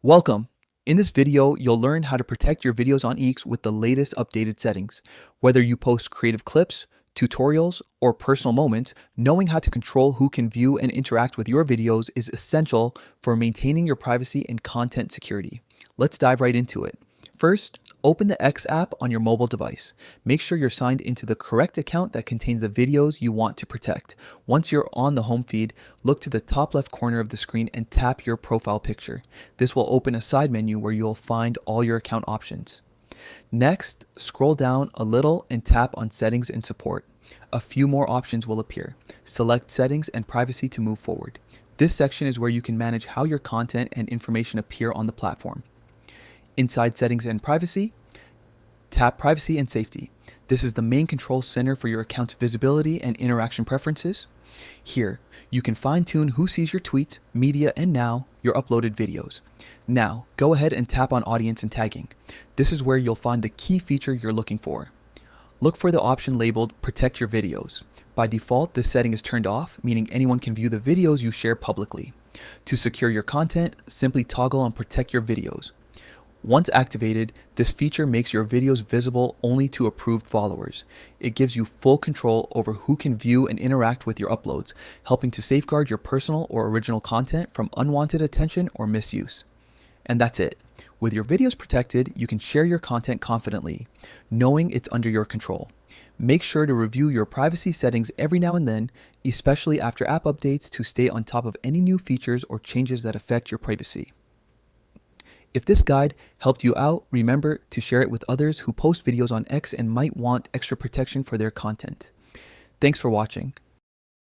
Welcome! In this video, you'll learn how to protect your videos on Eeks with the latest updated settings. Whether you post creative clips, tutorials, or personal moments, knowing how to control who can view and interact with your videos is essential for maintaining your privacy and content security. Let's dive right into it. First, open the X app on your mobile device. Make sure you're signed into the correct account that contains the videos you want to protect. Once you're on the home feed, look to the top left corner of the screen and tap your profile picture. This will open a side menu where you'll find all your account options. Next, scroll down a little and tap on Settings and Support. A few more options will appear. Select Settings and Privacy to move forward. This section is where you can manage how your content and information appear on the platform. Inside Settings and Privacy, tap Privacy and Safety. This is the main control center for your account's visibility and interaction preferences. Here, you can fine-tune who sees your tweets, media, and now, your uploaded videos. Now, go ahead and tap on Audience and Tagging. This is where you'll find the key feature you're looking for. Look for the option labeled Protect Your Videos. By default, this setting is turned off, meaning anyone can view the videos you share publicly. To secure your content, simply toggle on Protect Your Videos. Once activated, this feature makes your videos visible only to approved followers. It gives you full control over who can view and interact with your uploads, helping to safeguard your personal or original content from unwanted attention or misuse. And that's it. With your videos protected, you can share your content confidently, knowing it's under your control. Make sure to review your privacy settings every now and then, especially after app updates, to stay on top of any new features or changes that affect your privacy. If this guide helped you out, remember to share it with others who post videos on X and might want extra protection for their content. Thanks for watching.